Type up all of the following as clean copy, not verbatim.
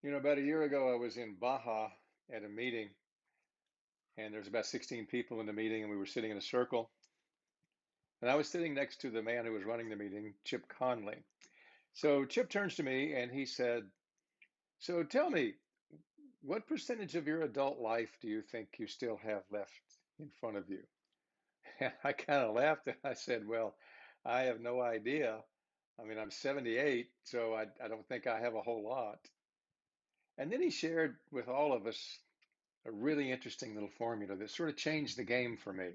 About a year ago, I was in Baja at a meeting, and there was about 16 people in the meeting, and we were sitting in a circle. And I was sitting next to the man who was running the meeting, Chip Conley. So Chip turns to me and he said, "So tell me, what percentage of your adult life do you think you still have left in front of you?" And I kind of laughed and I said, "Well, I have no idea. I mean, I'm 78, so I don't think I have a whole lot." And then he shared with all of us a really interesting little formula that sort of changed the game for me.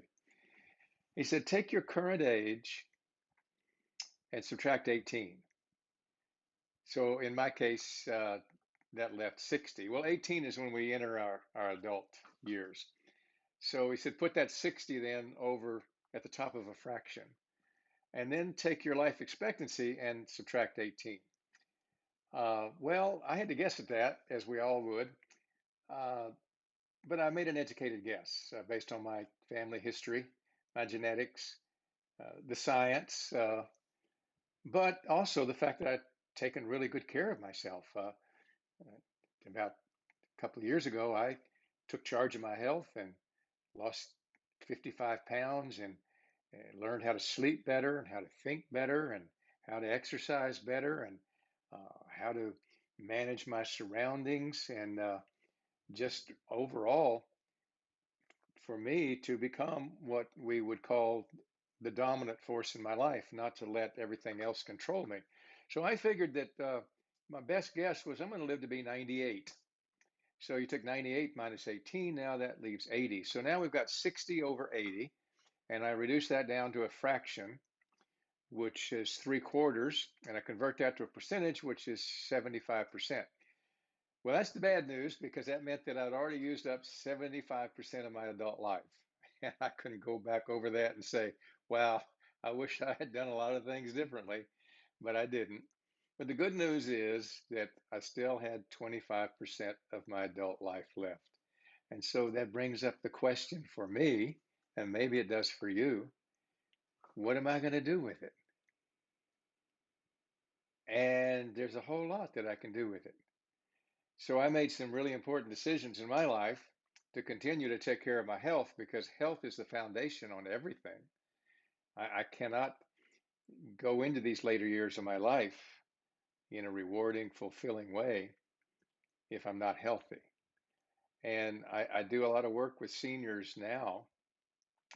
He said, take your current age and subtract 18. So in my case, that left 60. Well, 18 is when we enter our adult years. So he said, put that 60 then over at the top of a fraction, and then take your life expectancy and subtract 18. Well, I had to guess at that, as we all would, uh, but I made an educated guess based on my family history, my genetics, the science, but also the fact that I've taken really good care of myself. Uh, about a couple of years ago, I took charge of my health and lost 55 pounds and learned how to sleep better and how to think better and how to exercise better and how to manage my surroundings and just overall for me to become what we would call the dominant force in my life, not to let everything else control me. So I figured that my best guess was I'm going to live to be 98. So you took 98 minus 18, now that leaves 80. So now we've got 60 over 80, and I reduce that down to a fraction, which is 3/4, and I convert that to a percentage, which is 75%. Well, that's the bad news because that meant that I'd already used up 75% of my adult life. And I couldn't go back over that and say, wow, I wish I had done a lot of things differently, but I didn't. But the good news is that I still had 25% of my adult life left. And so that brings up the question for me, and maybe it does for you, what am I going to do with it? And there's a whole lot that I can do with it. So I made some really important decisions in my life to continue to take care of my health because health is the foundation on everything. I cannot go into these later years of my life in a rewarding, fulfilling way if I'm not healthy. And I do a lot of work with seniors now,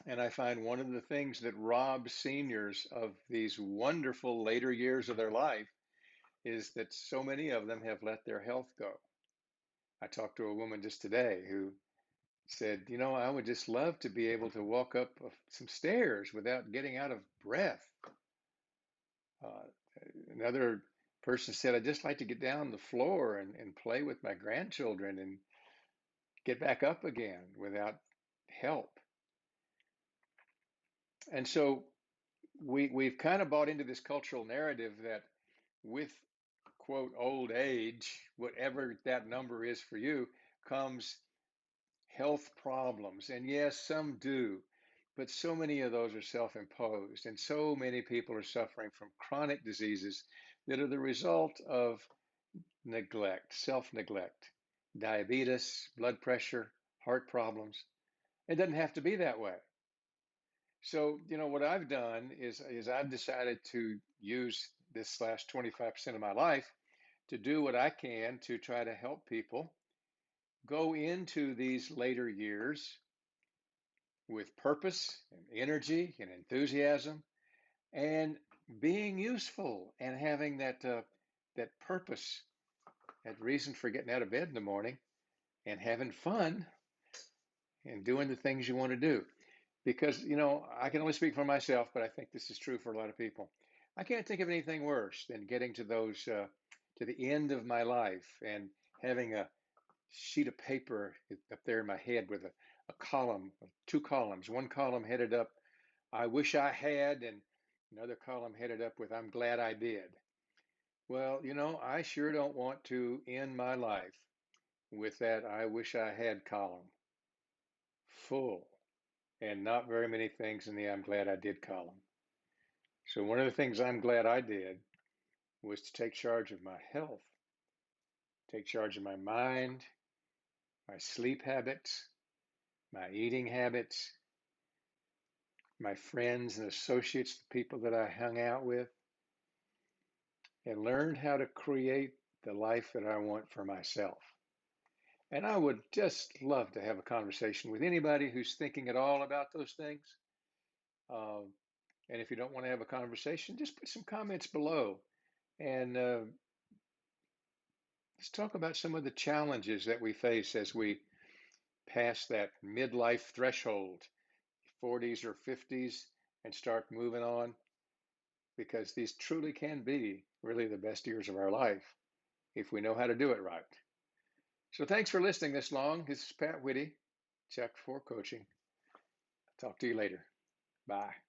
and I find one of the things that robs seniors of these wonderful later years of their life is that so many of them have let their health go. I talked to a woman just today who said, I would just love to be able to walk up some stairs without getting out of breath. Uh, Another person said, I'd just like to get down on the floor and play with my grandchildren and get back up again without help. And so we've kind of bought into this cultural narrative that with quote old age, whatever that number is for you, comes health problems. And yes, some do, but so many of those are self-imposed, and so many people are suffering from chronic diseases that are the result of neglect, self-neglect, diabetes, blood pressure, heart problems. It doesn't have to be that way. So, what I've done is I've decided to use this last 25% of my life to do what I can to try to help people go into these later years with purpose and energy and enthusiasm and being useful and having that purpose, that reason for getting out of bed in the morning and having fun and doing the things you want to do. Because, I can only speak for myself, but I think this is true for a lot of people. I can't think of anything worse than getting to those to the end of my life and having a sheet of paper up there in my head with a column, two columns. One column headed up, I wish I had, and another column headed up with, I'm glad I did. Well, I sure don't want to end my life with that I wish I had column full and not very many things in the I'm glad I did column. So, one of the things I'm glad I did was to take charge of my health take charge of my mind, my sleep habits, my eating habits, my friends and associates, the people that I hung out with, and learned how to create the life that I want for myself. And I would just love to have a conversation with anybody who's thinking at all about those things. Um, and if you don't want to have a conversation, just put some comments below and let's talk about some of the challenges that we face as we pass that midlife threshold, 40s or 50s, and start moving on, because these truly can be really the best years of our life if we know how to do it right. So thanks for listening this long. This is Pat Whitty, Check for Coaching. Talk to you later. Bye.